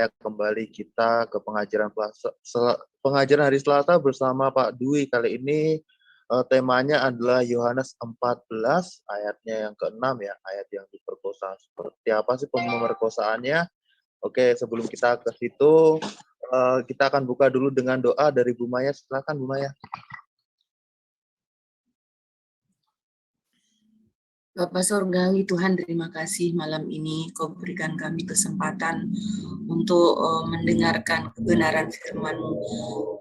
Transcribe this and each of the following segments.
kembali kita ke pengajaran hari Selasa bersama Pak Dwi. Kali ini temanya adalah Yohanes 14 ayatnya yang ke-6 ya, ayat yang diperkosa. Seperti apa sih pemerkosaannya? Oke, sebelum kita ke situ, kita akan buka dulu dengan doa dari Bu Maya. Silakan Bu Maya. Bapak Sorgawi, Tuhan terima kasih malam ini Kau berikan kami kesempatan untuk mendengarkan kebenaran firman-Mu.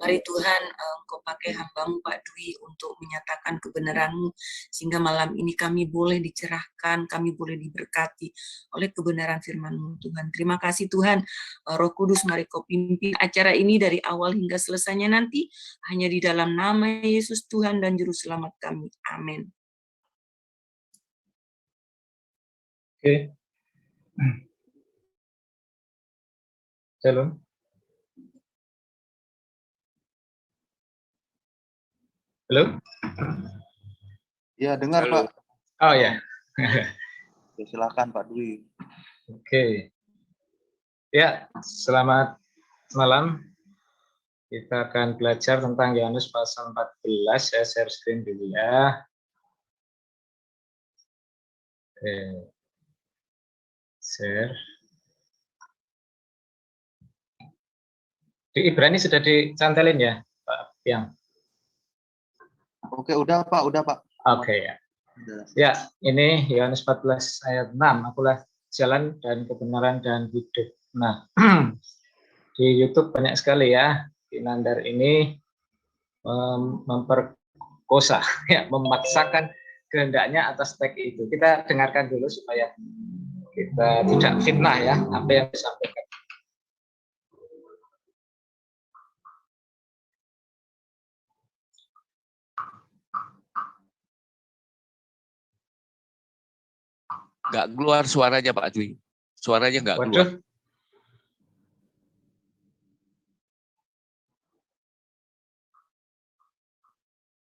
Mari Tuhan, Engkau pakai hamba-Mu Pak Dwi untuk menyatakan kebenaran-Mu, sehingga malam ini kami boleh dicerahkan, kami boleh diberkati oleh kebenaran firman-Mu Tuhan. Terima kasih Tuhan, Roh Kudus mari Kau pimpin acara ini dari awal hingga selesainya nanti, hanya di dalam nama Yesus Tuhan dan Juru Selamat kami. Amin. Oke. Shalom. Halo? Ya, dengar Halo. Pak. Oh ya. Silakan Pak Dwi. Oke. Ya, selamat malam. Kita akan belajar tentang Yohanes pasal 14. Saya share screen dulu ya. Share. Di Ibrani sudah dicantelin ya, Pak Piang? Oke, udah Pak, udah Pak. Oke ya. Ya, ini Yohanes 14 ayat 6. Akulah jalan dan kebenaran dan hidup. Nah, di YouTube banyak sekali ya. Pinandar ini memperkosa, ya, memaksakan kehendaknya atas teks itu. Kita dengarkan dulu supaya kita tidak fitnah ya apa yang disampaikan. Nggak keluar suaranya Pak Dwi. Suaranya nggak keluar. Waduh.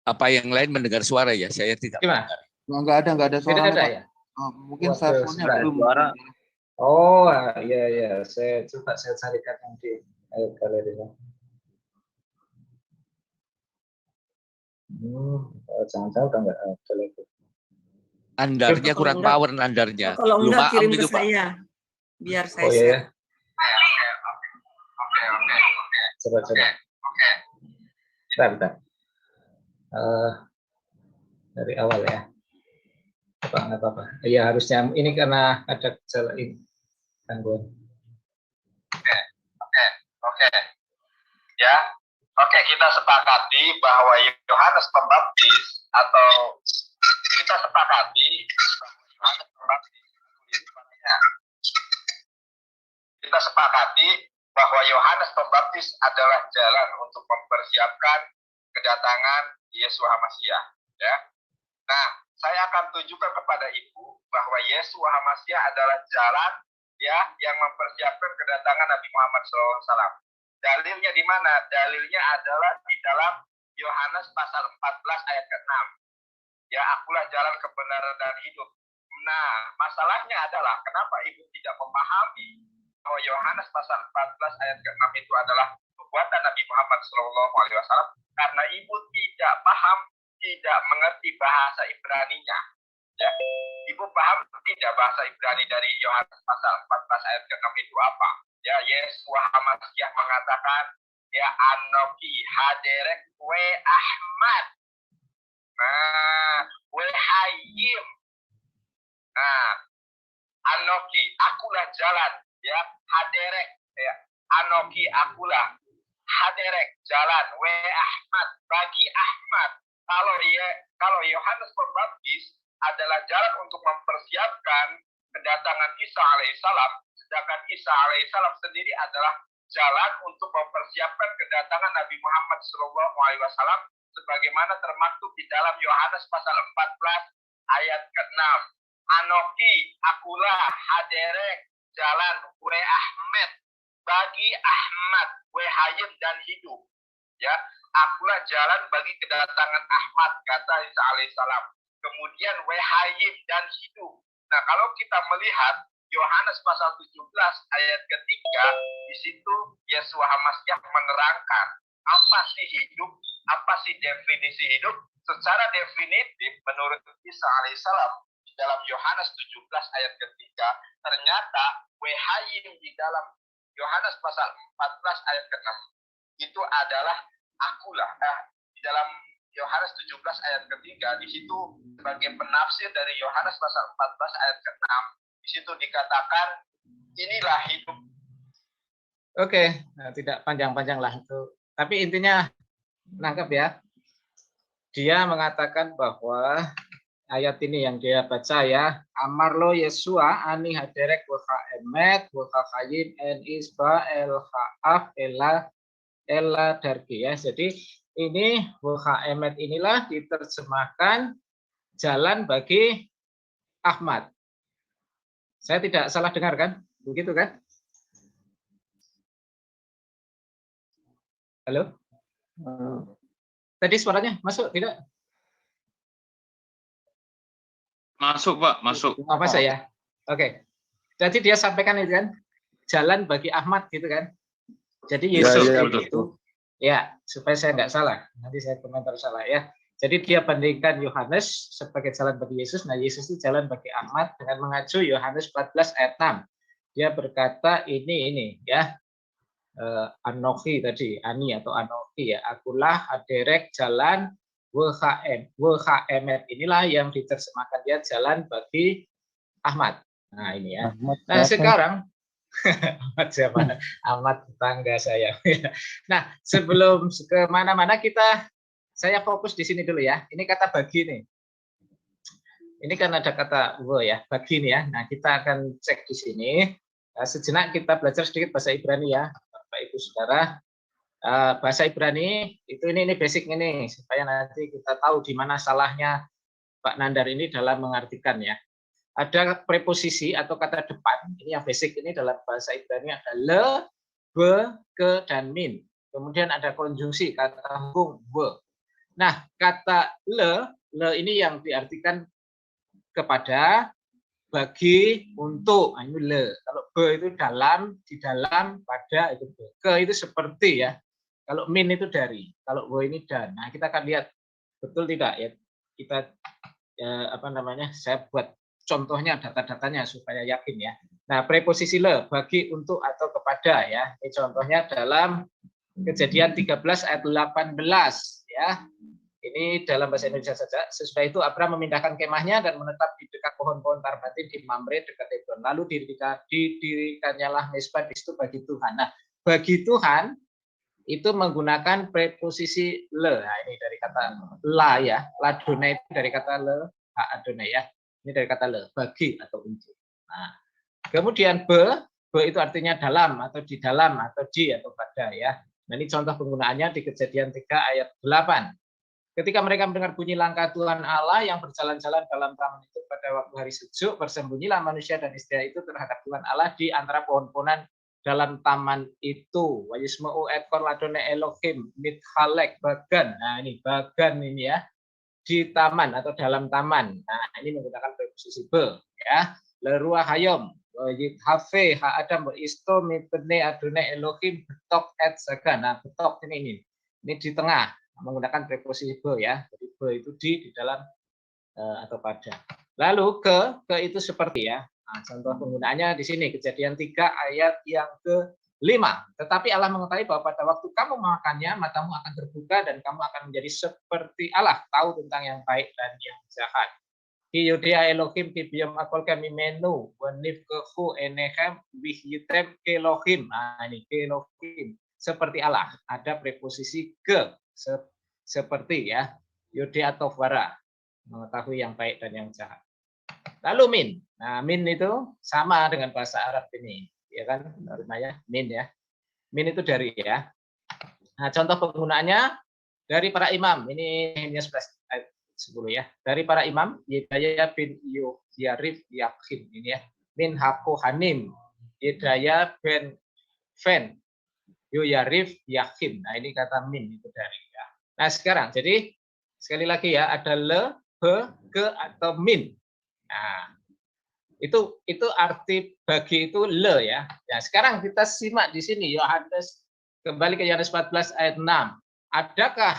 Apa yang lain mendengar suara ya? Saya tidak. Gimana? Nggak ada suara Tidak ada Pak. ya? Mungkin servernya belum. Suara. Oh iya, saya coba saya carikan yang di galerinya. Jangan-jangan udah nggak ada lagi. Andarnya kurang power, andarnya. Kalau belum enggak kirim itu, ke Pak. saya, biar saya Oh share. iya. Coba. Bentar. Dari awal ya. Nggak apa-apa. Iya harusnya ini karena ada gejala ini gangguan. Oke. Ya. Oke, kita sepakati bahwa Yohanes Pembaptis atau kita sepakati Yohanes Pembaptis kita sepakati bahwa Yohanes Pembaptis adalah jalan untuk mempersiapkan kedatangan Yeshua Hamasiah, ya. Nah, saya akan tunjukkan kepada Ibu bahwa Yeshua Hamasiah adalah jalan ya yang mempersiapkan kedatangan Nabi Muhammad SAW. Dalilnya di mana? Dalilnya adalah di dalam Yohanes pasal 14 ayat ke-6. Ya, akulah jalan kebenaran dan hidup. Nah, masalahnya adalah kenapa Ibu tidak memahami bahwa Yohanes pasal 14 ayat ke-6 itu adalah perbuatan Nabi Muhammad SAW, karena Ibu tidak paham, tidak mengerti bahasa Ibraninya. Ya, Ibu paham tidak bahasa Ibrani dari Yohanes pasal 14 ayat ke-6 itu apa? Ya, Yeshua Hamasiah mengatakan, ya Anoki haderek we Ahmad. Nah, we Hayim. Nah, Anoki, akulah jalan, ya, haderek, ya, Anoki, akulah, haderek, jalan, we Ahmad, bagi Ahmad. Kalau Yohanes Pembaptis adalah jalan untuk mempersiapkan kedatangan Isa alaihissalam, sedangkan Isa alaihissalam sendiri adalah jalan untuk mempersiapkan kedatangan Nabi Muhammad SAW, sebagaimana termaktub di dalam Yohanes pasal 14 ayat ke-6. Anoki, akulah, haderek, jalan, we Ahmed, bagi Ahmad, we hayim dan hidup. Ya, akulah jalan bagi kedatangan Ahmad, kata Isa alaihissalam. Kemudian we hayim dan hidup. Nah, kalau kita melihat Yohanes pasal 17 ayat ketiga, di situ Yeshua HaMashiach menerangkan apa sih hidup, apa sih definisi hidup secara definitif menurut Isa alaihissalam. Di dalam Yohanes 17 ayat ketiga, ternyata wehayim di dalam Yohanes pasal 14 ayat ke-6 itu adalah akulah. Di dalam Yohanes 17 ayat ketiga, di situ sebagai penafsir dari Yohanes pasal 14 ayat ke-6, di situ dikatakan inilah hidup. Oke, nah, tidak panjang-panjang lah itu. Tapi intinya nangkep ya. Dia mengatakan bahwa ayat ini yang dia baca ya, Amarlo Yesua ani haderek wa emet wa khayim en isba el haaf ela dargi ya. Jadi ini wa emet inilah diterjemahkan jalan bagi Ahmad. Saya tidak salah dengar kan? Begitu kan? Halo? Tadi suaranya masuk tidak? Masuk, Pak, masuk. Apa saya? Oke. Jadi dia sampaikan itu kan, jalan bagi Ahmad gitu kan. Jadi Yesus itu, ya supaya saya nggak salah. Nanti saya komentar salah ya. Jadi dia bandingkan Yohanes sebagai jalan bagi Yesus. Nah Yesus itu jalan bagi Ahmad dengan mengacu Yohanes 14 ayat 6. Dia berkata ini ya. Anoki tadi, ani atau anoki ya. Akulah haderek jalan WHM inilah yang diterjemahkan dia jalan bagi Ahmad. Nah ini ya. Nah sekarang Ahmad siapa? Ahmad tetangga saya. Nah sebelum kemana-mana saya fokus di sini dulu ya. Ini kata bagi nih. Ini kan ada kata ya bagi nih ya. Nah kita akan cek di sini. Sejenak kita belajar sedikit bahasa Ibrani ya. Bapak Ibu Saudara, bahasa Ibrani itu ini basic ini supaya nanti kita tahu di mana salahnya Pak Nandar ini dalam mengartikan ya. Ada preposisi atau kata depan, ini yang basic ini dalam bahasa Ibrani ada le, be, ke, dan min. Kemudian ada konjungsi kata hung, we. Nah, kata le ini yang diartikan kepada, bagi, untuk, nah, ini le. Kalau be itu dalam, di dalam, pada itu be. Ke itu seperti ya. Kalau min itu dari. Kalau we ini dan. Nah kita akan lihat betul tidak ya. Kita saya buat contohnya data-datanya supaya yakin ya. Nah preposisi le bagi, untuk, atau kepada ya. Ini contohnya dalam Kejadian 13 ayat 18 ya. Ini dalam bahasa Indonesia saja. Sesudah itu Abraham memindahkan kemahnya dan menetap di dekat pohon-pohon Tarbatin di Mamre dekat Hebron. Lalu didirikannya mezbah di situ bagi Tuhan. Nah, bagi Tuhan itu menggunakan preposisi le. Nah, ini dari kata la ya. Ladone itu dari kata le, adone ya. Ini dari kata le, bagi atau untuk. Nah, kemudian be itu artinya dalam atau di dalam atau di atau pada ya. Nah, ini contoh penggunaannya di Kejadian 3 ayat 8. Ketika mereka mendengar bunyi langkah Tuhan Allah yang berjalan-jalan dalam taman itu pada waktu hari sejuk, bersembunyilah manusia dan istri itu terhadap Tuhan Allah di antara pohon-pohonan dalam taman itu. Wa yasma'u ekor ladone Elohim mithalek bagan. Nah ini bagan ini ya, di taman atau dalam taman. Nah ini menggunakan preposisi be ya. Lerua hayom hafe ha adam isto mitene adone Elohim betok et sagan. Nah betok ini di tengah menggunakan preposisi be ya. Jadi be itu di dalam atau pada. Lalu ke itu seperti ya. Nah, contoh penggunaannya di sini Kejadian 3 ayat yang ke-5. Tetapi Allah mengetahui bahwa pada waktu kamu memakannya matamu akan terbuka dan kamu akan menjadi seperti Allah, tahu tentang yang baik dan yang jahat. Ki Yudea Elohim ki biyam akol kami menu wanif kehu enehem wihyitem kelohim. Nah ini kelohim seperti Allah. Ada preposisi ke seperti ya. Yode atau vara mengetahui yang baik dan yang jahat. Lalu min. Nah, min itu sama dengan bahasa Arab ini, ya kan? Namanya min ya. Min itu dari ya. Nah, contoh penggunaannya dari para imam. Ini hanya 11 ayat 10 ya. Dari para imam, Yedaya bin Yarif Yakin ini ya. Min Hako Hanim. Yedaya bin Fen Yarif Yakin. Nah, ini kata min itu dari ya. Nah, sekarang jadi sekali lagi ya, ada le, be, ke atau min. Nah, Itu arti bagi itu le ya. Ya, sekarang kita simak di sini Yohanes, kembali ke Yohanes 14 ayat 6. Adakah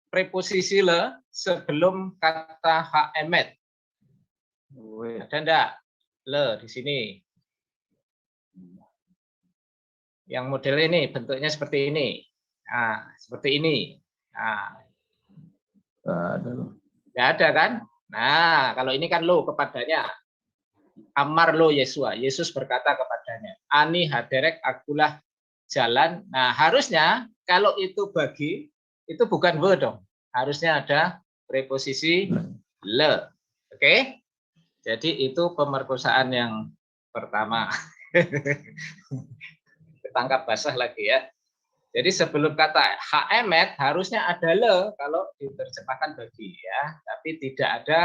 preposisi le sebelum kata haemet? Ada enggak? Le di sini. Yang model ini bentuknya seperti ini. Nah, seperti ini. Nah, nggak ada kan? Nah, kalau ini kan lo kepadanya. Amar lo Yesua. Yesus berkata kepadanya, Ani haderek akulah jalan. Nah, harusnya kalau itu bagi, itu bukan we dong. Harusnya ada preposisi le. Oke? Jadi itu pemerkosaan yang pertama. Ketangkap basah lagi ya. Jadi sebelum kata haemet harusnya ada le kalau diterjemahkan bagi ya, tapi tidak ada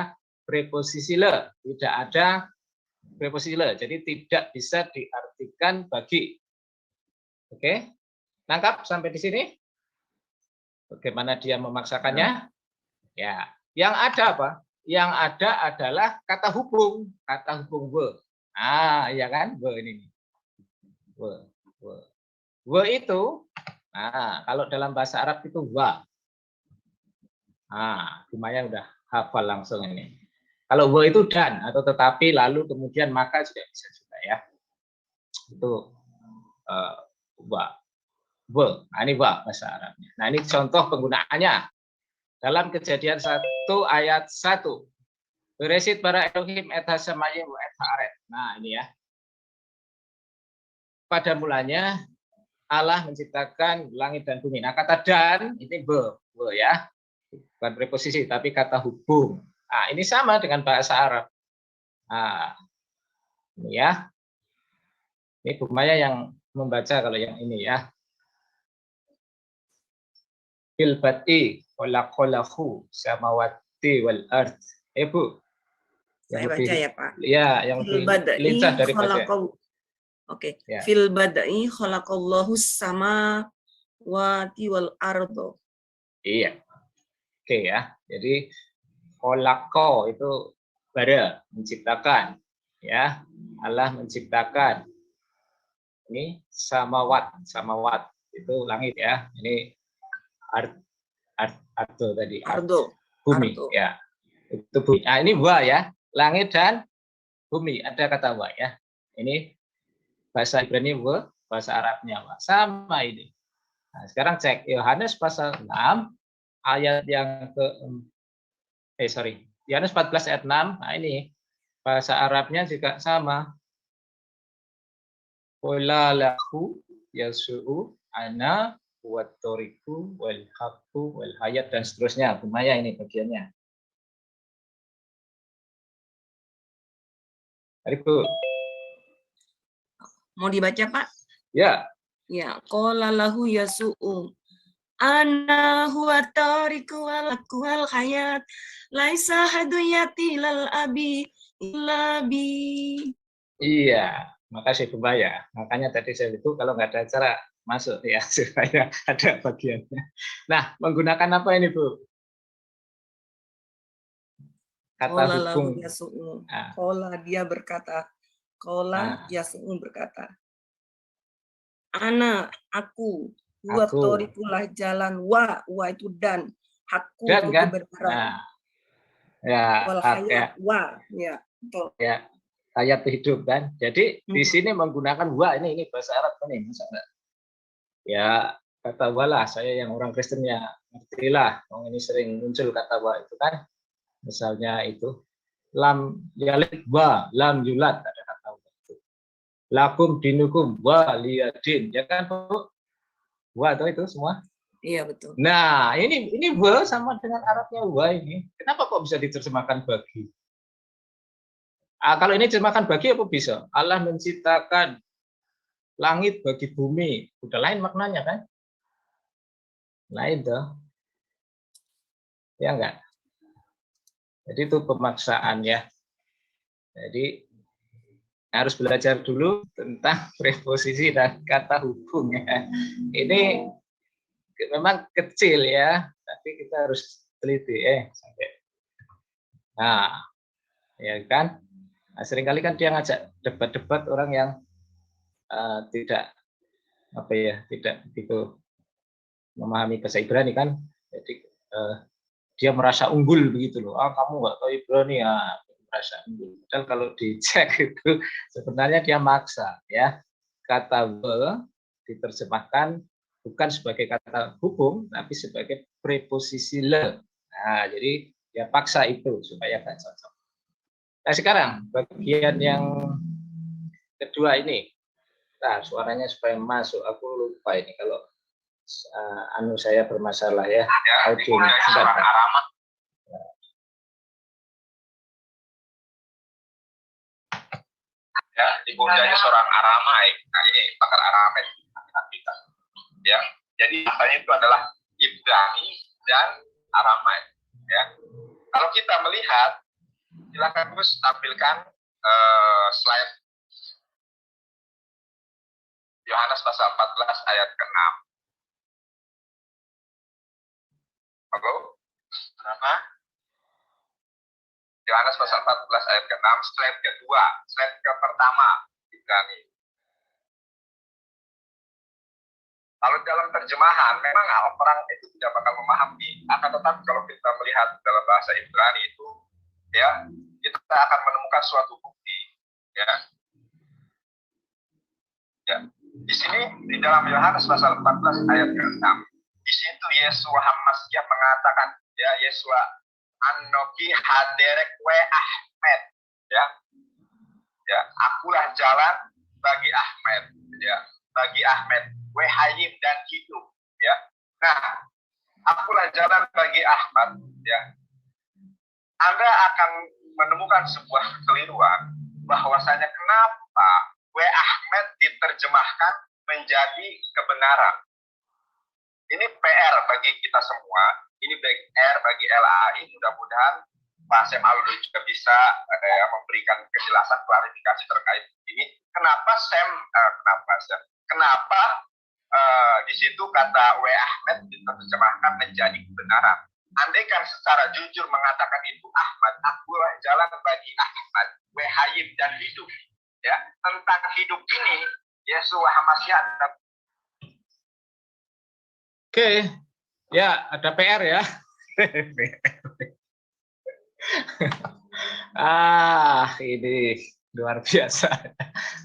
preposisi le, tidak ada preposisi le. Jadi tidak bisa diartikan bagi. Oke? Nangkap sampai di sini? Bagaimana dia memaksakannya? Ya, yang ada apa? Yang ada adalah kata hubung we. Ah, ya kan? We ini. We itu, nah, kalau dalam bahasa Arab itu wa. Nah, lumayan udah hafal langsung ini. Kalau we itu dan atau tetapi lalu kemudian maka sudah bisa juga ya. Itu wa. We. Nah, ini wa bahasa Arabnya. Nah, ini contoh penggunaannya. Dalam Kejadian 1 ayat 1. Beresit bara Elohim et hasamayim wa et haaret. Nah, ini ya. Pada mulanya Allah menciptakan langit dan bumi. Nah, kata dan ini be ya. Bukan preposisi tapi kata hubung. Nah, ini sama dengan bahasa Arab. Nah, ini ya. Ini Bu Maya yang membaca kalau yang ini ya. Fil bad'i khalaqahu samawati wal ard. Bu. Saya baca ya, Pak. Ya, yang lebih lincah dari baca. Oke. Ya. Fil bad'i khalaqallahu samawati wal ardo. Iya. Oke ya. Jadi khalaqa itu bara, menciptakan ya. Allah menciptakan. Ini samawat itu langit ya. Ini ardo tadi. Ardo. Bumi Ardo. ya. Itu bumi. Nah, ini wa ya. Langit dan bumi ada kata wa ya. Ini bahasa Ibrani wa, bahasa Arabnya wa. Sama ini. Nah, sekarang cek Yohanes pasal 6 ayat yang Yohanes 14 ayat 6. Nah, ini bahasa Arabnya juga sama. Qala lahu yasu'u ana wat tariqu wal haqqu wal hayat dan seterusnya. Bumaya ini bagiannya. Bu. Mau dibaca, Pak? Ya. Ya, qala lahu yasu'u ana huwa tariqu wal haqqu wal hayat laisa haduyati lal abi illa bi. Iya, makasih Bu Maya. Makanya tadi saya itu kalau nggak ada acara masuk ya supaya ada bagiannya. Nah, menggunakan apa ini Bu? Kata hubung. Kola dia berkata, kola Yasu'u berkata, ana aku toripulah jalan wa itu dan hakku dan, itu kan? kebenaran. Nah, ya, wal hayat wa ya betul. Ya, hayat hidup kan. Jadi di sini menggunakan wa ini bahasa Arab ini misalnya. Ya, kata walah saya yang orang Kristen ya ngertilah. Ini sering muncul kata wa itu kan. Misalnya itu lam yalid wa lam yulad ada kata wa itu. Lakum dinukum wa liyadin ya kan Bu? Wa itu semua. Iya betul. Nah, ini wa sama dengan Arabnya wa ini. Kenapa kok bisa diterjemahkan bagi? Kalau ini terjemahkan bagi apa bisa? Allah menciptakan langit bagi bumi. Udah lain maknanya kan? Lain toh. Ya enggak? Jadi itu pemaksaan ya. Jadi harus belajar dulu tentang preposisi dan kata hubung ya. Ini memang kecil ya, tapi kita harus teliti sampai. Nah, ya kan? Nah, seringkali kan dia ngajak debat-debat orang yang tidak begitu memahami bahasa Ibrani kan. Jadi dia merasa unggul begitu loh. Kamu nggak tahu Ibrani ya, merasa unggul. Padahal kalau dicek itu sebenarnya dia maksa ya. Kata will diterjemahkan bukan sebagai kata hubung, tapi sebagai preposisi le. Nah, jadi dia paksa itu supaya nggak cocok. Nah, sekarang bagian yang kedua ini. Nah, suaranya supaya masuk. Aku lupa ini kalau saya bermasalah ya. Audionya. Ya, ibundanya seorang Aramaik. Nah, ini pakar Aramek kita. Ya, jadi bahasanya itu adalah Ibrani dan Aramaik. Ya, kalau kita melihat, silakan Gus tampilkan slide Yohanes pasal 14 ayat ke-6. Halo? Kenapa? Yohanes pasal 14 ayat ke-6, slide kedua, slide ke pertama Ibrani. Kalau dalam terjemahan, memang orang itu tidak bakal memahami. Akan tetapi kalau kita melihat dalam bahasa Ibrani itu, ya, kita akan menemukan suatu bukti. Ya. Di sini di dalam Yohanes pasal 14 ayat ke-6, di situ Yesua Hamasya mengatakan, ya, Yesua Anoki haderek we Ahmed, ya, akulah jalan bagi Ahmed, ya, bagi Ahmed, we hayim dan hidup, ya. Nah, akulah jalan bagi Ahmad, ya. Anda akan menemukan sebuah kekeliruan bahwasanya kenapa we Ahmed diterjemahkan menjadi kebenaran. Ini PR bagi kita semua. Ini PR bagi LAI, mudah-mudahan Pak Sem Aldo juga bisa memberikan kejelasan klarifikasi terkait ini. Kenapa di situ kata W. Ahmed diterjemahkan menjadi kebenaran. Andaikan secara jujur mengatakan itu Ahmad, akulah jalan bagi Ahmad, W. Hayim dan hidup. Ya, tentang hidup ini, Yesua Hamasya. Oke. Ya, ada PR ya. Ini luar biasa.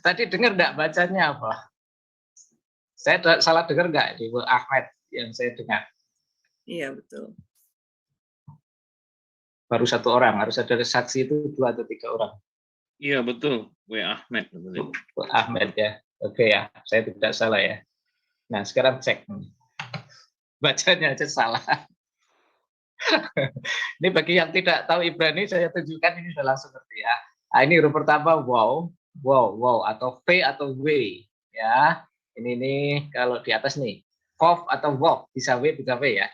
Tadi dengar enggak bacanya apa? Saya salah dengar enggak di Ahmed yang saya dengar? Iya, betul. Baru satu orang, harus ada saksi itu 2 atau 3 orang. Iya, betul. W. Ahmed. Ahmed ya. Oke ya, saya tidak salah ya. Nah, sekarang cek. Bacanya aja salah. Ini bagi yang tidak tahu Ibrani, saya tunjukkan ini sudah langsung ngerti ya. Nah, ini huruf pertama wow atau V atau W ya. Ini kalau di atas nih Kof atau Wow, bisa W bisa W ya.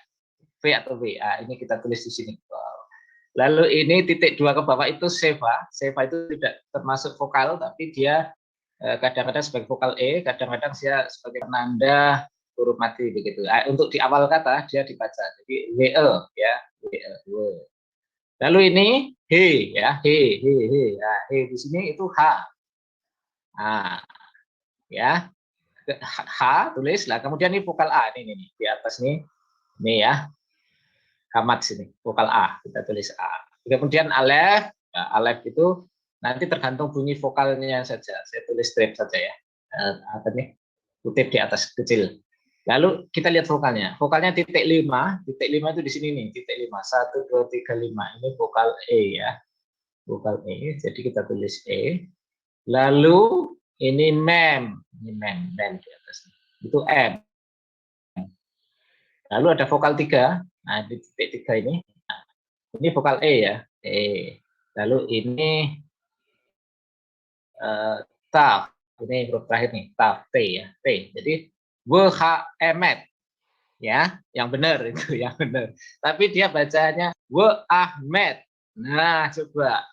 V atau W. Nah, ini kita tulis di sini. Wow. Lalu ini titik 2 ke bawah itu seva. Seva itu tidak termasuk vokal, tapi dia kadang-kadang sebagai vokal E, kadang-kadang dia sebagai penanda huruf mati begitu. Untuk di awal kata dia dibaca. Jadi WE ya, WE. Lalu ini he ya, he. Nah, he di sini itu H. Nah, ya. H tulis lah. Kemudian ini vokal A ini di atas nih. Ini ya. Kamat sini, vokal A. Kita tulis A. Kemudian alef, ya, alef itu nanti tergantung bunyi vokalnya saja. Saya tulis strip saja ya. Apa nih? Kutip di atas kecil. Lalu kita lihat vokalnya. Vokalnya titik 5. Titik 5 itu di sini nih. Titik 5. 1, 2, 3, 5. Ini vokal E ya. Vokal E. Jadi kita tulis E. Lalu ini mem. Ini mem di atas. Itu M. Lalu ada vokal 3. Nah, di titik 3 ini. Nah, ini vokal E ya. E. Lalu ini taf. Ini huruf terakhir nih. Taf. T ya. T. Jadi W-H-E-M-E-T ya, yang benar itu yang benar. Tapi dia bacanya W-Ahmed. Nah, coba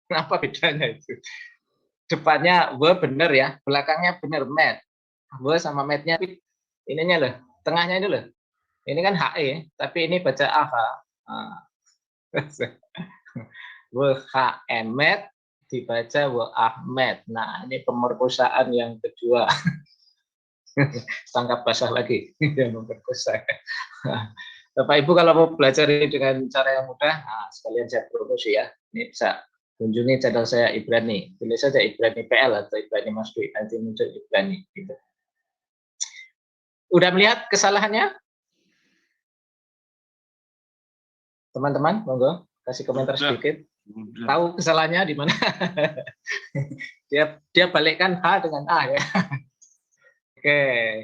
apa bedanya itu? Depannya W benar ya, belakangnya benar Med. W sama Med-nya ininya loh, tengahnya itu loh. Ini kan HE, tapi ini baca AH. W-H-E-M-E-T dibaca wa Ahmed. Nah, ini pemerkosaan yang kedua. Tangkap basah lagi yang memperkosa. Bapak Ibu kalau mau belajar ini dengan cara yang mudah, nah, sekalian saya promosi ya. Ini bisa kunjungi channel saya Ibrani. Tulis saja Ibrani PL atau Ibrani Mas Dwi, nanti muncul Ibrani. Gitu. Udah melihat kesalahannya? Teman-teman, monggo kasih komentar sedikit. Tahu kesalahannya di mana? dia balikkan H dengan A ya. Oke,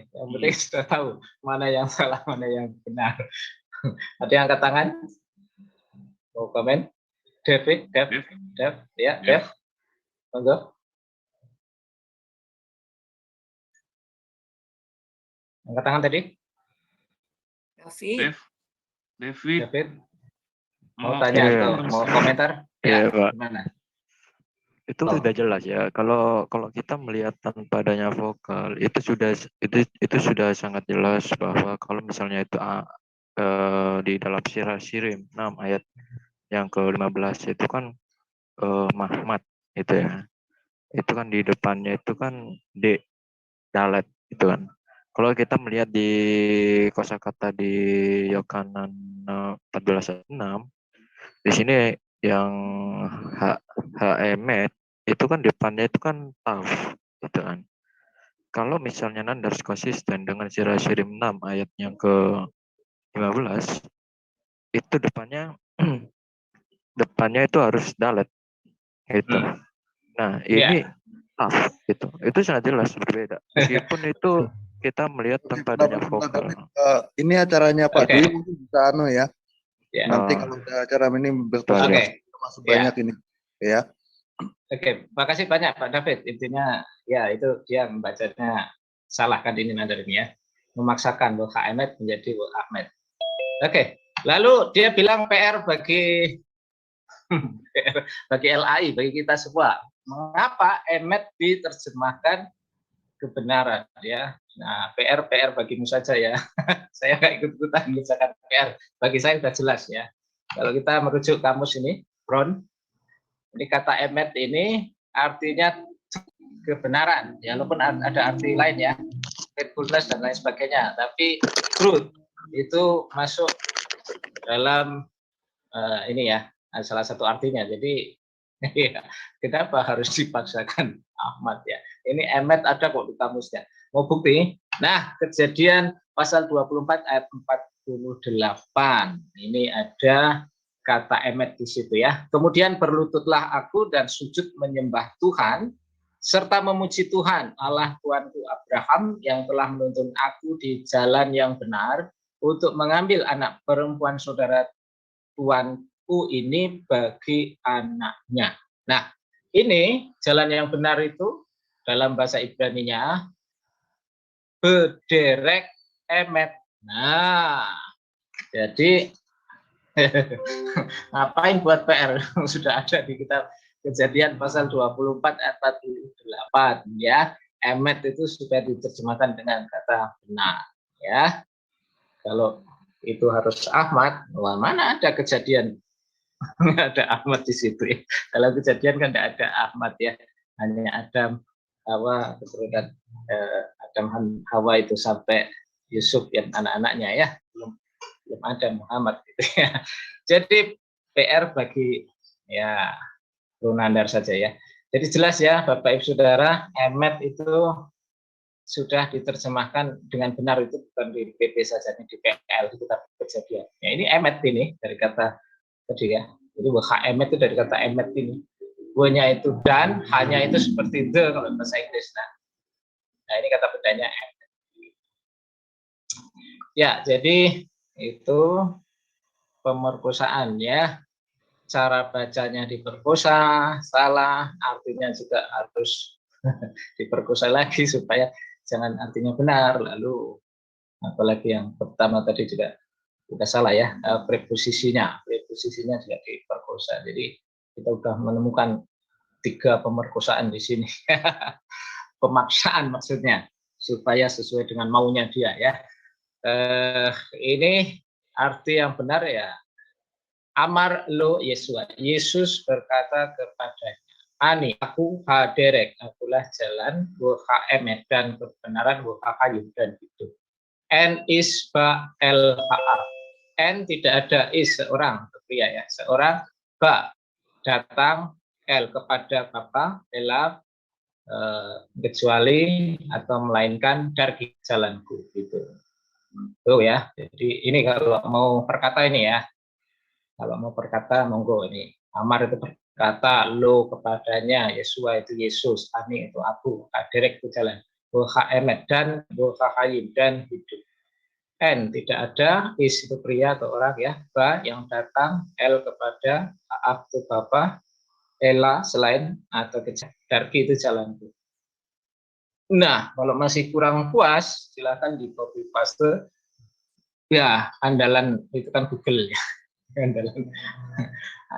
yang penting sudah tahu mana yang salah, mana yang benar. Ada yang angkat tangan? Mau komen? Dev, ya, Dev. Monggo. Angkat tangan tadi? David. Mau tanya atau mau komentar? Ya, Pak. Gimana? Itu sudah jelas ya. Kalau kita melihat tanpa adanya vokal, itu sudah sangat jelas bahwa kalau misalnya itu di dalam Sirah Shirim 6 ayat yang ke-15 itu kan Mahmad itu ya. Itu kan di depannya itu kan D dalet itu kan. Kalau kita melihat di kosakata di Yohanan 14:6 di sini yang Emet itu kan depannya itu kan taf gitu kan. Kalau misalnya Nanda harus konsisten dengan Sirah Shirim 6 ayat yang ke-15 itu depannya itu harus dalet gitu. Nah, ini taf gitu. Itu sangat jelas berbeda. Meskipun itu kita melihat tanpa adanya vokal. Ini acaranya Pak Dwi mungkin bisa ya. Nanti kalau ada acara ini masuk banyak ini ya. Oke, makasih banyak Pak David. Intinya ya itu dia membacanya salah kan ini Mandarin ya. Memaksakan Wa Ahmed menjadi Wa Ahmed. Oke, lalu dia bilang PR bagi LAI, bagi kita semua. Mengapa Emet diterjemahkan kebenaran ya? Nah, PR bagimu saja ya. Saya nggak ikut-ikutan misalkan PR. Bagi saya sudah jelas ya. Kalau kita merujuk kamus ini, Brown, ini kata Emet ini artinya kebenaran, ya walaupun ada arti lain ya, faithfulness dan lain sebagainya. Tapi truth itu masuk dalam ini ya, salah satu artinya. Jadi ya, kenapa harus dipaksakan Ahmad ya? Ini Emet ada kok di kamusnya. Mau bukti? Nah, Kejadian pasal 24 ayat 48. Ini ada kata Emet di situ ya. Kemudian berlututlah aku dan sujud menyembah Tuhan serta memuji Tuhan Allah Tuanku Abraham yang telah menuntun aku di jalan yang benar untuk mengambil anak perempuan saudara Tuanku ini bagi anaknya. Nah, ini jalan yang benar itu dalam bahasa Ibraninya Bederek Emet. Nah, jadi ngapain buat PR? Sudah ada di kitab Kejadian pasal 24 ayat 48 ya. Emet itu supaya diterjemahkan dengan kata benar ya. Kalau itu harus Ahmad, wah mana ada Kejadian? Nggak ada Ahmad di situ ya. Kalau Kejadian kan tidak ada Ahmad ya. Hanya Adam, Hawa, keturunan Adam Hawa itu sampai Yusuf dan anak-anaknya ya. Belum ada Muhammad gitu ya. Jadi PR bagi ya Runandar saja ya. Jadi jelas ya Bapak Ibu Saudara, Emet itu sudah diterjemahkan dengan benar, itu bukan di PP saja, di PL, di kitab Kejadian. Ya ini Emet ini dari kata tadi ya. Jadi Emet itu dari kata Emet ini. W-nya itu dan, hanya itu seperti the kalau bahasa Inggris. Nah ini kata bedanya Emet. Ya, jadi itu pemerkosaan ya. Cara bacanya diperkosa, salah, artinya juga harus diperkosa lagi supaya jangan artinya benar. Lalu apalagi yang pertama tadi juga salah ya, preposisinya juga diperkosa. Jadi kita sudah menemukan 3 pemerkosaan di sini. Pemaksaan maksudnya supaya sesuai dengan maunya dia ya. Ini arti yang benar ya. Amar lo Yesua, Yesus berkata kepadanya. Ani, aku haderek, akulah jalan, WHM dan kebenaran, WHY dan hidup. N is ba L H A. N tidak ada, is seorang pria ya, seorang, ba datang, L kepada Bapa, Ela kecuali atau melainkan dari jalanku gitu. Tuh ya. Jadi ini kalau mau perkata ini ya. Kalau mau perkata monggo ini. Amar itu berkata, lo kepadanya, Yesua itu Yesus, Ani itu aku, Aderek itu jalan, WHM dan WHY dan hidup. N tidak ada, is itu pria atau orang ya, ba yang datang, L kepada, Aab itu Bapa, Ela selain atau Darki itu jalanku. Nah, kalau masih kurang puas, silakan di copy paste. Ya, andalan itu kan Google ya.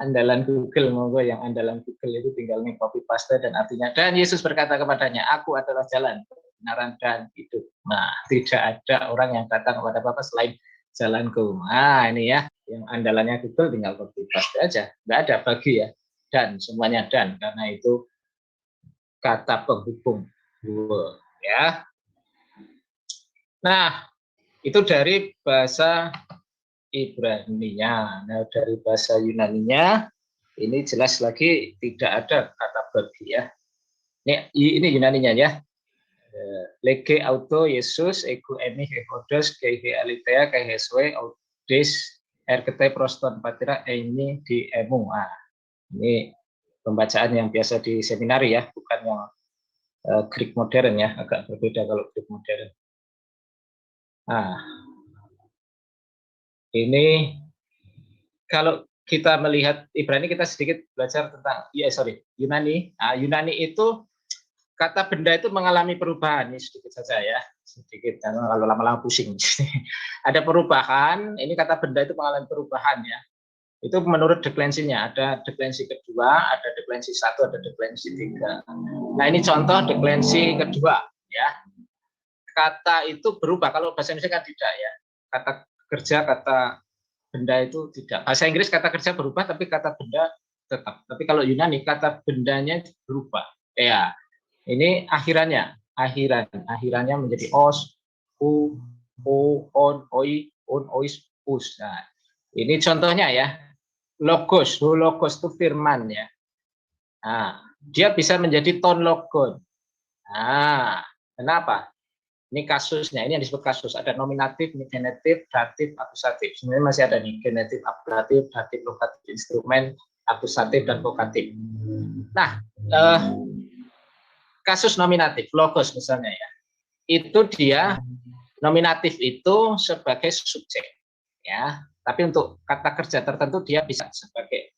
Andalan Google, monggo yang andalan Google itu tinggal nih copy paste dan artinya, dan Yesus berkata kepadanya, aku adalah jalan, kebenaran dan hidup. Nah, tidak ada orang yang datang kepada Bapa selain jalanku. Nah, ini ya, yang andalannya Google tinggal copy paste aja. Nggak ada bagi ya, dan semuanya dan, karena itu kata penghubung. Ya. Nah, itu dari bahasa Ibrani-nya. Nah, dari bahasa Yunani-nya ini jelas lagi tidak ada kata bagi ya. Ini Yunani-nya ya. Lege auto Yesus ego emi hehodos kehe alitea keheswe audes erkete proston patira ini di emu. Nah, ini pembacaan yang biasa di seminari ya, bukan yang Greek modern ya, agak berbeda kalau Greek modern. Nah, ini kalau kita melihat Ibrani, kita sedikit belajar tentang Yunani. Nah, Yunani itu kata benda itu mengalami perubahan, ini sedikit saja ya, sedikit kalau lama-lama pusing. Ada perubahan, ini kata benda itu mengalami perubahan ya. Itu menurut deklensinya, ada deklensi kedua, ada deklensi 1, ada deklensi 3. Nah, ini contoh deklensi kedua ya. Kata itu berubah, kalau bahasa Indonesia kan tidak ya. Kata kerja, kata benda itu tidak. Bahasa Inggris kata kerja berubah, tapi kata benda tetap. Tapi kalau Yunani kata bendanya berubah. Ya, ini akhirannya menjadi os, u, on, oi, on, ois, us. Nah, ini contohnya ya. Logos itu firman ya. Nah, dia bisa menjadi ton logon. Nah, kenapa? Ini kasusnya, ini yang disebut kasus. Ada nominatif, genetif, datif, akusatif. Sebenarnya masih ada nih, genetif, ablatif, datif, lokatif, instrumen, akusatif, dan vokatif. Nah, kasus nominatif, logos misalnya ya. Itu dia, nominatif itu sebagai subjek. Ya, tapi untuk kata kerja tertentu dia bisa sebagai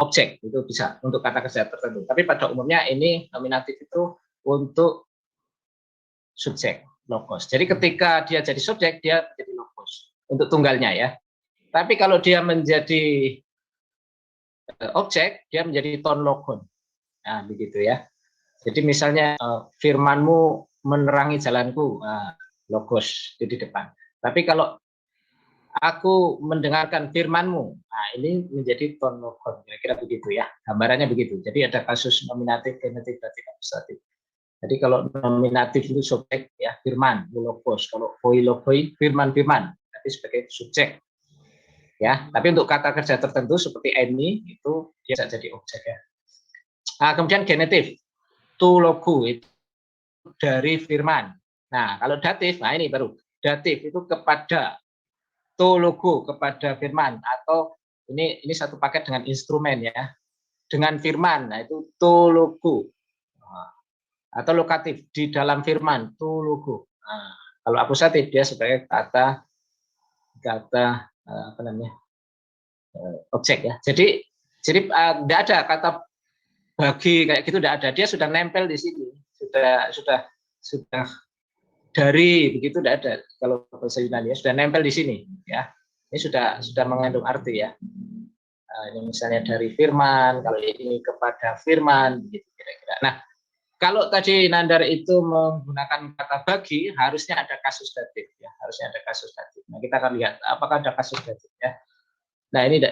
objek, itu bisa untuk kata kerja tertentu. Tapi pada umumnya ini nominatif itu untuk subjek, logos. Jadi ketika dia jadi subjek, dia menjadi logos untuk tunggalnya ya. Tapi kalau dia menjadi objek, dia menjadi ton logon. Nah, begitu ya. Jadi misalnya firmanmu menerangi jalanku, logos di depan. Tapi kalau aku mendengarkan firmanmu, nah ini menjadi ton logon, kira-kira begitu ya, gambarannya begitu. Jadi ada kasus nominatif, genetif, datif, akusatif. Jadi kalau nominatif itu subjek ya, firman, logos. Kalau logoi, firman, tapi sebagai subjek ya. Tapi untuk kata kerja tertentu seperti ini itu dia bisa jadi objek ya. Nah, kemudian genetif, tu logo itu dari firman. Nah, kalau datif, nah ini baru datif itu kepada, to logo kepada firman, atau ini satu paket dengan instrumen ya, dengan firman. Nah itu to logo. Atau lokatif di dalam firman, to logo. Nah, kalau akusatif dia sebagai kata apa namanya, objek ya. Jadi tidak ada kata bagi kayak gitu, tidak ada. Dia sudah nempel di sini, sudah dari begitu, tidak ada. Kalau bahasa Yunani ya, sudah nempel di sini ya. Ini sudah mengandung arti ya. Ini misalnya dari firman, kalau ini kepada firman, begitu kira-kira. Nah, kalau tadi Nandar itu menggunakan kata bagi, harusnya ada kasus datif ya, harusnya ada kasus datif. Nah, kita akan lihat apakah ada kasus datif ya. Nah, ini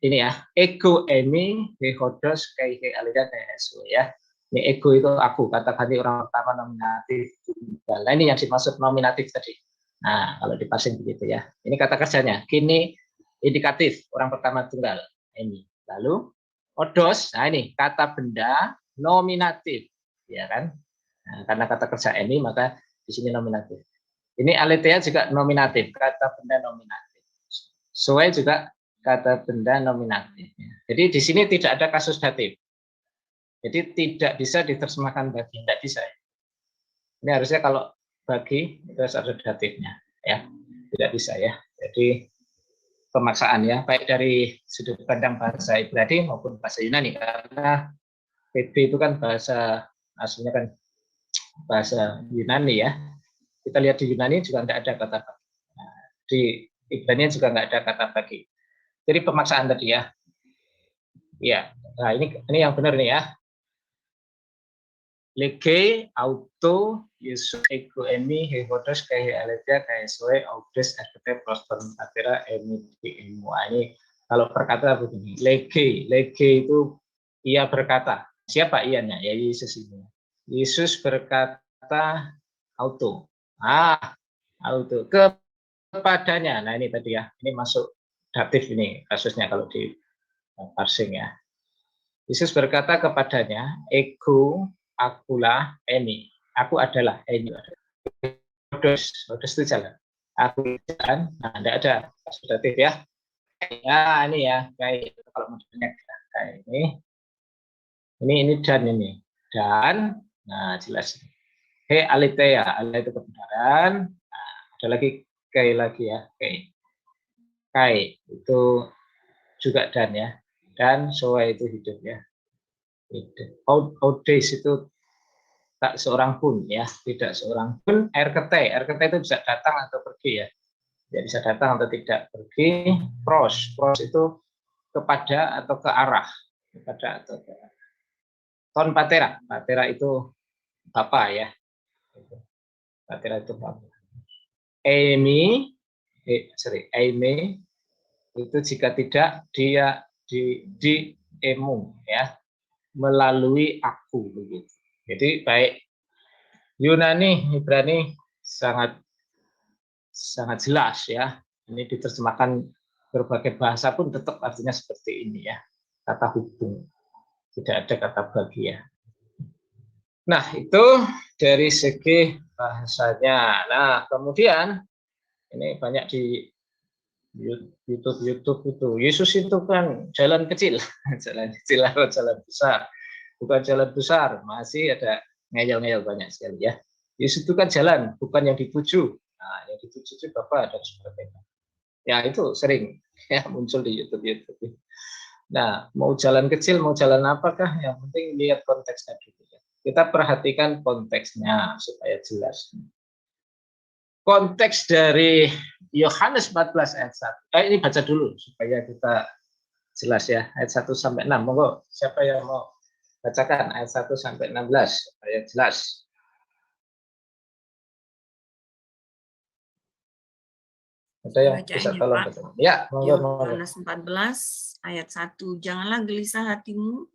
ini ya, ego emi hehodos kai he alida tehesu ya. Ini ego itu aku, kata ganti orang pertama nominatif tunggal. Nah, ini yang dimaksud nominatif tadi. Nah, kalau diparsing begitu ya. Ini kata kerjanya. Kini indikatif orang pertama tunggal. Ini. Lalu odos, nah ini kata benda nominatif, ya kan? Nah, karena kata kerja ini maka di sini nominatif. Ini aletheia juga nominatif, kata benda nominatif. Soe juga kata benda nominatif. Jadi di sini tidak ada kasus datif. Jadi tidak bisa diterjemahkan bagi, tidak bisa. Ini harusnya kalau bagi itu harus ada datifnya, ya. Tidak bisa ya. Jadi pemaksaan ya, baik dari sudut pandang bahasa Ibrani maupun bahasa Yunani, karena PB itu kan bahasa aslinya kan bahasa Yunani ya. Kita lihat di Yunani juga tidak ada kata bagi. Nah, di Ibrani juga nggak ada kata bagi. Jadi pemaksaan tadi ya. Ya, nah ini yang benar nih ya. Lege auto yesu ego emi hehodos kayak aletheia kayak soe audes arte proston atera emi di emu. Ini kalau berkata begini, lege itu ia berkata. Siapa ianya? Ya Yesus ini. Yesus berkata auto. Auto kepadanya. Nah ini tadi ya, ini masuk datif ini kasusnya kalau di parsing ya. Yesus berkata kepadanya, ego akulah ini, aku adalah ini. Odos itu jalan. Aku jalan, nah tidak ada kasus datif ya. Ya ini ya, kayak kalau mau banyak kayak ini dan ini dan, nah jelas. He aletheia, ale itu kebenaran. Nah, ada lagi kai lagi ya, kai itu juga dan ya, dan soe itu hidup ya. Audes itu tak seorang pun ya, tidak seorang pun. RKT itu bisa datang atau pergi ya, tidak bisa datang atau tidak pergi. Pros itu kepada atau ke arah, kepada atau ke arah. Ton patera itu bapak ya, patera itu bapak. Amy itu jika tidak dia di emu ya, melalui aku begitu. Jadi baik Yunani, Ibrani sangat jelas ya. Ini diterjemahkan berbagai bahasa pun tetap artinya seperti ini ya. Kata hubung, tidak ada kata bagi ya. Nah itu dari segi bahasanya. Nah kemudian ini banyak di YouTube itu. Yesus itu kan jalan kecil, jalan kecil atau jalan besar. Bukan jalan besar, masih ada ngeyel-ngeyel banyak sekali ya. Yesus itu kan jalan, bukan yang dituju. Nah, yang dituju itu Bapak dan sebagainya. Ya itu sering ya muncul di YouTube. Nah, mau jalan kecil, mau jalan apakah, yang penting lihat konteksnya dulu ya. Kita perhatikan konteksnya supaya jelas. Konteks dari Yohanes 14 ayat 1. Ini baca dulu supaya kita jelas ya, ayat 1 sampai 6. Monggo, siapa yang mau bacakan ayat 1 sampai 16 supaya jelas. Ada yang bisa tolong baca? Ya, monggo. Yohanes 14 ayat 1. Janganlah gelisah hatimu,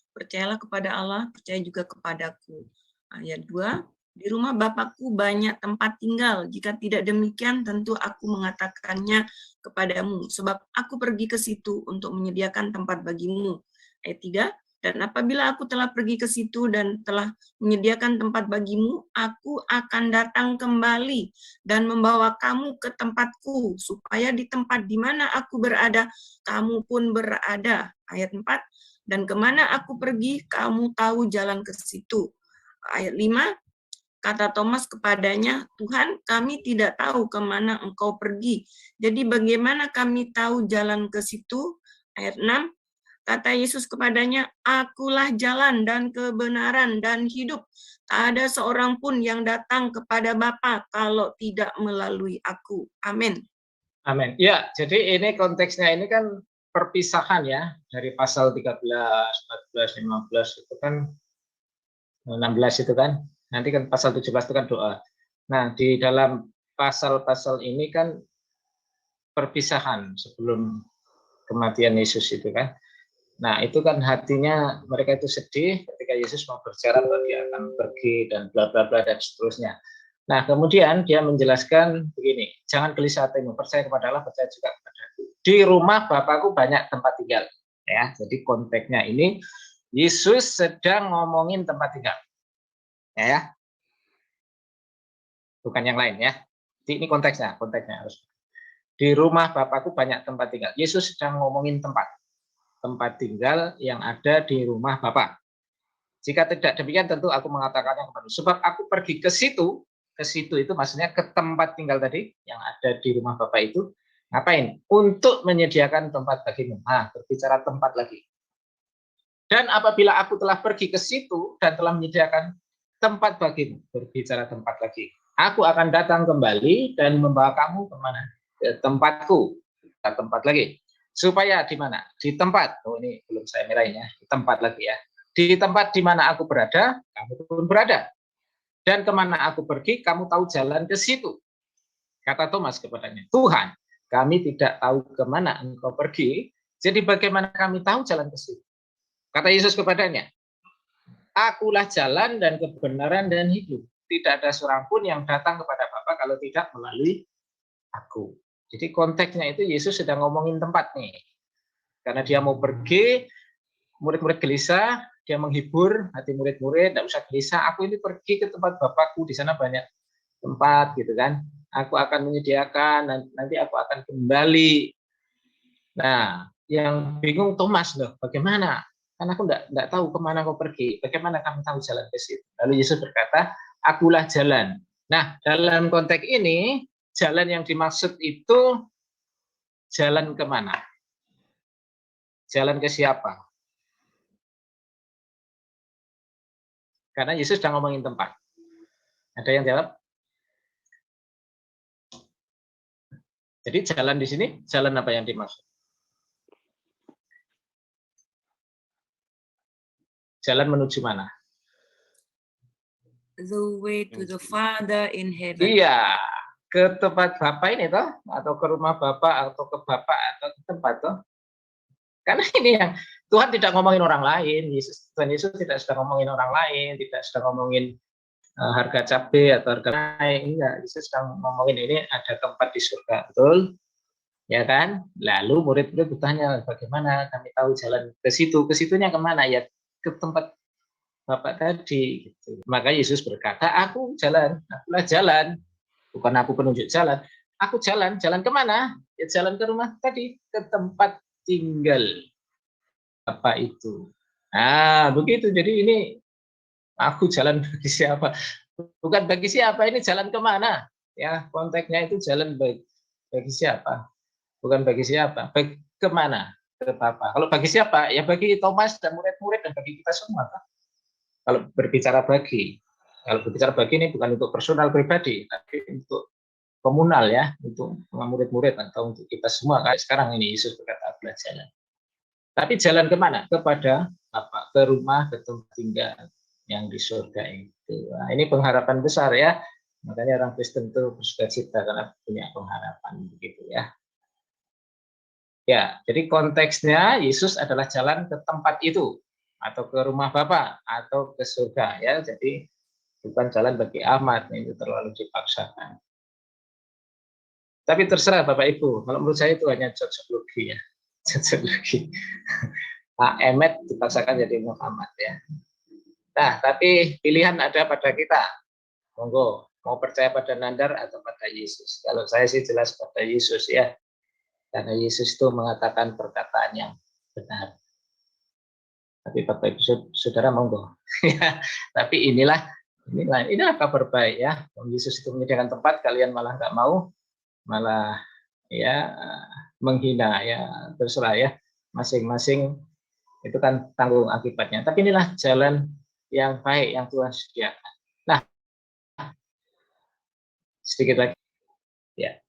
percayalah kepada Allah, percaya juga kepadaku. Ayat 2. Di rumah Bapakku banyak tempat tinggal. Jika tidak demikian, tentu aku mengatakannya kepadamu. Sebab aku pergi ke situ untuk menyediakan tempat bagimu. Ayat 3. Dan apabila aku telah pergi ke situ dan telah menyediakan tempat bagimu, aku akan datang kembali dan membawa kamu ke tempatku, supaya di tempat di mana aku berada, kamu pun berada. Ayat 4. Dan kemana aku pergi, kamu tahu jalan ke situ. Ayat 5. Kata Thomas kepadanya, Tuhan, kami tidak tahu kemana engkau pergi. Jadi bagaimana kami tahu jalan ke situ? Ayat 6, kata Yesus kepadanya, akulah jalan dan kebenaran dan hidup. Tak ada seorang pun yang datang kepada Bapa kalau tidak melalui aku. Amin. Amin. Ya, jadi ini konteksnya ini kan perpisahan ya, dari pasal 13, 14, 15 itu kan, 16 itu kan. Nanti kan pasal 17 itu kan doa. Nah, di dalam pasal-pasal ini kan perpisahan sebelum kematian Yesus itu kan. Nah, itu kan hatinya mereka itu sedih ketika Yesus mau berjalan, bahwa dia akan pergi dan bla bla bla dan seterusnya. Nah, kemudian dia menjelaskan begini, jangan gelisah hatimu, percaya kepada Allah, percaya juga kepadaku. Di rumah Bapakku banyak tempat tinggal. Ya, jadi konteksnya ini Yesus sedang ngomongin tempat tinggal. Ya. Bukan yang lain ya. Jadi ini konteksnya harus. Di rumah Bapakku banyak tempat tinggal. Yesus sedang ngomongin tempat tinggal yang ada di rumah Bapa. Jika tidak demikian tentu aku mengatakannya kepadamu. Sebab aku pergi ke situ itu maksudnya ke tempat tinggal tadi yang ada di rumah Bapa itu. Ngapain? Untuk menyediakan tempat bagimu. Nah, berbicara tempat lagi. Dan apabila aku telah pergi ke situ dan telah menyediakan tempat bagimu, berbicara tempat lagi. Aku akan datang kembali dan membawa kamu kemana? Ke tempatku. Ke tempat lagi. Supaya di mana? Di tempat. Oh, ini belum saya merahin ya. Di tempat lagi ya. Di tempat di mana aku berada, kamu pun berada. Dan kemana aku pergi, kamu tahu jalan ke situ. Kata Thomas kepadanya, Tuhan, kami tidak tahu kemana engkau pergi, jadi bagaimana kami tahu jalan ke situ? Kata Yesus kepadanya, akulah jalan dan kebenaran dan hidup. Tidak ada seorang pun yang datang kepada Bapa kalau tidak melalui aku. Jadi konteksnya itu Yesus sedang ngomongin tempat nih. Karena dia mau pergi, murid-murid gelisah, dia menghibur hati murid-murid, tidak usah gelisah, aku ini pergi ke tempat Bapakku, di sana banyak tempat gitu kan. Aku akan menyediakan, nanti aku akan kembali. Nah, yang bingung Thomas loh, bagaimana? Karena aku tidak tahu kemana kau pergi, bagaimana kamu tahu jalan ke situ? Lalu Yesus berkata, akulah jalan. Nah, dalam konteks ini, jalan yang dimaksud itu jalan kemana? Jalan ke siapa? Karena Yesus sudah ngomongin tempat. Ada yang jawab? Jadi jalan di sini, jalan apa yang dimaksud? Jalan menuju mana? The way to the Father in heaven. Iya, ke tempat Bapa ini toh, atau ke rumah Bapa, atau ke Bapa, atau ke tempat toh. Karena ini yang Tuhan tidak ngomongin orang lain. Tuhan Yesus tidak sedang ngomongin orang lain, tidak sedang ngomongin harga cabai atau harga naik, enggak. Yesus sedang ngomongin ini ada tempat di surga, betul? Ya kan? Lalu murid-murid bertanya, bagaimana kami tahu jalan ke situ? Ke situnya kemana? Ya ke tempat Bapak tadi. Gitu. Maka Yesus berkata, aku jalan, akulah jalan. Bukan aku penunjuk jalan. Aku jalan kemana? Ya jalan ke rumah tadi, ke tempat tinggal Bapak itu. Nah, begitu. Jadi ini aku jalan bagi siapa? Bukan bagi siapa, ini jalan kemana? Ya, konteksnya itu jalan bagi siapa? Bukan bagi siapa, bagi kemana? Ke Bapa. Kalau bagi siapa? Ya bagi Thomas dan murid-murid dan bagi kita semua. Kan? Kalau berbicara bagi ini bukan untuk personal pribadi, tapi untuk komunal ya, untuk murid-murid atau untuk kita semua. Kayak sekarang ini Yesus berkata, akulah jalan. Tapi jalan kemana? Kepada Bapa, ke rumah, ke tempat tinggal yang di surga itu. Nah, ini pengharapan besar ya. Makanya orang Kristen itu bersuka-cita karena punya pengharapan begitu ya. Ya, jadi konteksnya Yesus adalah jalan ke tempat itu atau ke rumah Bapa atau ke surga ya. Jadi bukan jalan bagi Ahmad, itu terlalu dipaksakan. Tapi terserah Bapak Ibu, kalau menurut saya itu hanya cocokologi ya. Cocokologi. Pak Emet dipaksakan jadi Muhammad ya. Nah, tapi pilihan ada pada kita. Monggo, mau percaya pada Nandar atau pada Yesus. Kalau saya sih jelas pada Yesus ya. Karena Yesus itu mengatakan perkataan yang benar. Tapi Bapak Ibu Saudara monggo. Tapi inilah kabar baik ya. Yesus itu menyediakan tempat, kalian malah nggak mau, malah ya menghina ya, terserah ya. Masing-masing itu kan tanggung akibatnya. Tapi inilah jalan yang baik yang Tuhan sediakan. Nah, sedikit lagi. Ya.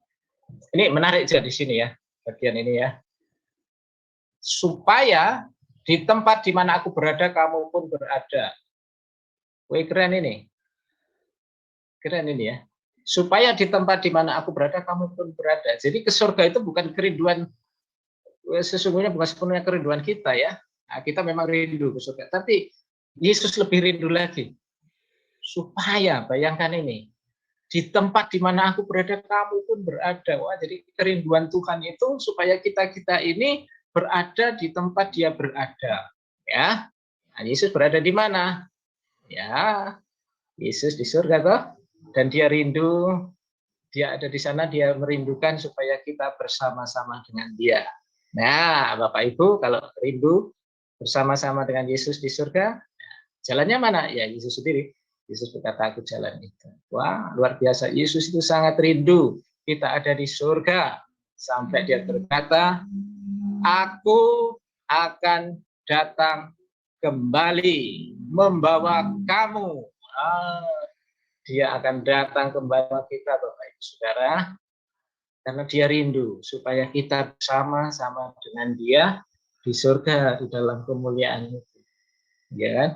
Ini menarik juga di sini ya, bagian ini ya. Supaya di tempat di mana aku berada, kamu pun berada. Wih, keren ini. Keren ini ya. Supaya di tempat di mana aku berada, kamu pun berada. Jadi ke surga itu bukan kerinduan sesungguhnya bukan sepenuhnya kerinduan kita ya. Nah, kita memang rindu ke surga, tapi Yesus lebih rindu lagi. Supaya, bayangkan ini, di tempat di mana aku berada, kamu pun berada. Wah, jadi kerinduan Tuhan itu supaya kita ini berada di tempat Dia berada. Ya, nah, Yesus berada di mana? Ya, Yesus di surga toh, dan Dia rindu, Dia ada di sana, Dia merindukan supaya kita bersama-sama dengan Dia. Nah, Bapak Ibu, kalau rindu bersama-sama dengan Yesus di surga, jalannya mana? Ya, Yesus sendiri. Yesus berkata, aku jalan itu. Wah, luar biasa. Yesus itu sangat rindu kita ada di surga. Sampai Dia berkata, aku akan datang kembali membawa kamu. Dia akan datang kembali kita, Bapak Ibu Saudara, karena Dia rindu supaya kita bersama-sama dengan Dia di surga, di dalam kemuliaan itu. Ya kan?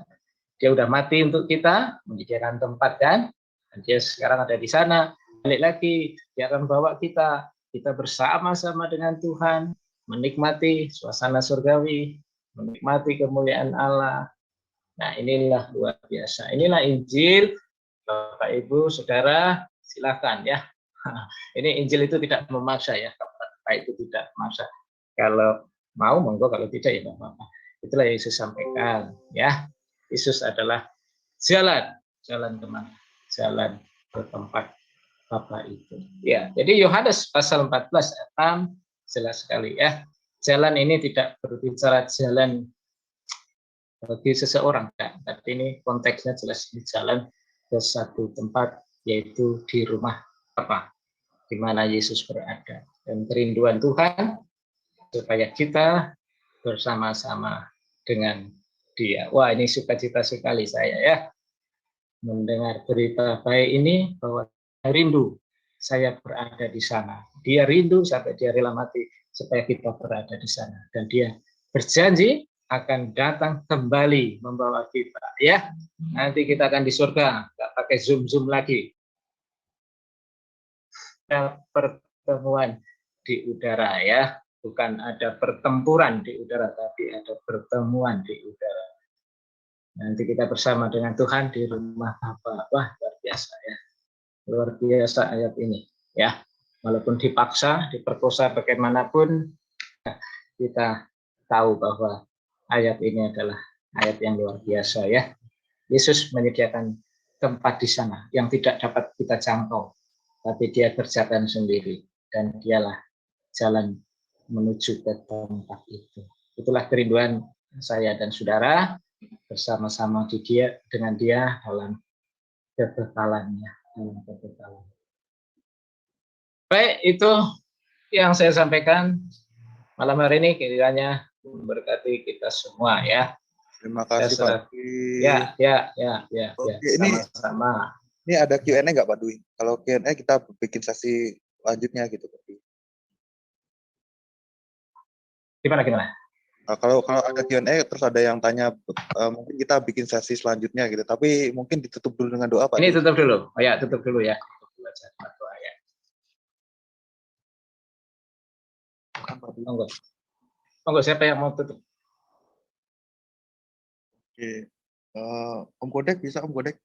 Dia udah mati untuk kita, menyediakan tempat kan, dan Dia sekarang ada di sana. Balik lagi, Dia akan bawa kita bersama-sama dengan Tuhan, menikmati suasana surgawi, menikmati kemuliaan Allah. Nah, inilah luar biasa. Inilah Injil, Bapak Ibu Saudara, silakan ya. Ini Injil itu tidak memaksa ya, Bapak itu tidak memaksa. Kalau mau monggo, kalau tidak ya tidak apa-apa. Itulah yang Yesus sampaikan ya. Yesus adalah jalan kemana? Jalan ke tempat Bapa itu. Ya, jadi Yohanes pasal 14 ayat 6 jelas sekali ya. Jalan ini tidak berbicara jalan bagi seseorang, kan? Tapi ini konteksnya jelas, ini jalan ke satu tempat, yaitu di rumah Bapa, di mana Yesus berada. Dan kerinduan Tuhan supaya kita bersama-sama dengan Dia. Wah, ini sukacita sekali saya ya mendengar berita baik ini, bahwa rindu saya berada di sana. Dia rindu sampai Dia rela mati supaya kita berada di sana. Dan Dia berjanji akan datang kembali membawa kita ya. Nanti kita akan di surga, nggak pakai zoom lagi. Ada pertemuan di udara ya, bukan ada pertempuran di udara, tapi ada pertemuan di udara. Nanti kita bersama dengan Tuhan di rumah Bapa. Wah, luar biasa ya. Luar biasa ayat ini ya. Walaupun dipaksa, diperkosa bagaimanapun, kita tahu bahwa ayat ini adalah ayat yang luar biasa ya. Yesus menyediakan tempat di sana yang tidak dapat kita jangkau, tapi Dia kerjakan sendiri, dan Dialah jalan menuju ke tempat itu. Itulah kerinduan saya dan saudara, bersama-sama di Dia, dengan Dia dalam kekekalannya, dalam kekekalan. Baik, itu yang saya sampaikan malam hari ini, kiranya memberkati kita semua ya. Terima kasih Pak Dwi. Ya. Oke, Sama-sama. Ini ada Q&A nggak Pak Dwi? Kalau Q&A kita bikin sesi lanjutnya gitu Pak Dwi. Gimana? Kalau ada Q&A terus ada yang tanya, mungkin kita bikin sesi selanjutnya gitu. Tapi mungkin ditutup dulu dengan doa Pak. Ini tutup dulu. Oh ya, tutup dulu ya. Doa ya. Monggo, siapa yang mau tutup? Oke. Om Kodek bisa Om Kodek?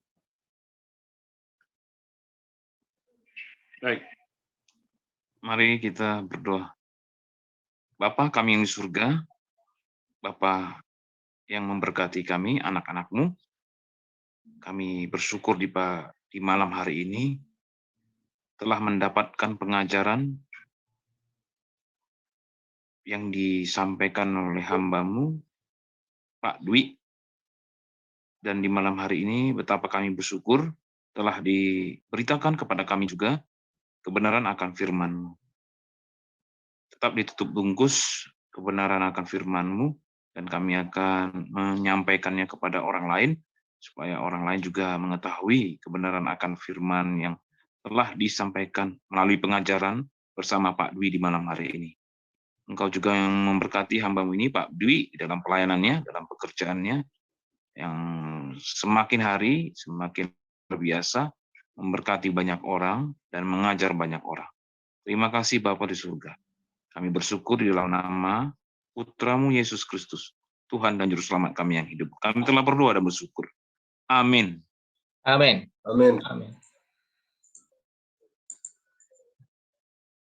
Baik. Mari kita berdoa. Bapa kami yang di surga, Bapa yang memberkati kami, anak-anak-Mu, kami bersyukur di malam hari ini telah mendapatkan pengajaran yang disampaikan oleh hamba-Mu, Pak Dwi. Dan di malam hari ini betapa kami bersyukur telah diberitakan kepada kami juga kebenaran akan firman-Mu. Tetap ditutup bungkus kebenaran akan firman-Mu, dan kami akan menyampaikannya kepada orang lain, supaya orang lain juga mengetahui kebenaran akan firman yang telah disampaikan melalui pengajaran bersama Pak Dwi di malam hari ini. Engkau juga yang memberkati hamba-Mu ini, Pak Dwi, dalam pelayanannya, dalam pekerjaannya, yang semakin hari semakin terbiasa memberkati banyak orang dan mengajar banyak orang. Terima kasih Bapa di surga. Kami bersyukur di dalam nama Putramu Yesus Kristus, Tuhan dan Juru Selamat kami yang hidup. Kami telah berdoa dan bersyukur. Amin. Amin. Amin. Amin.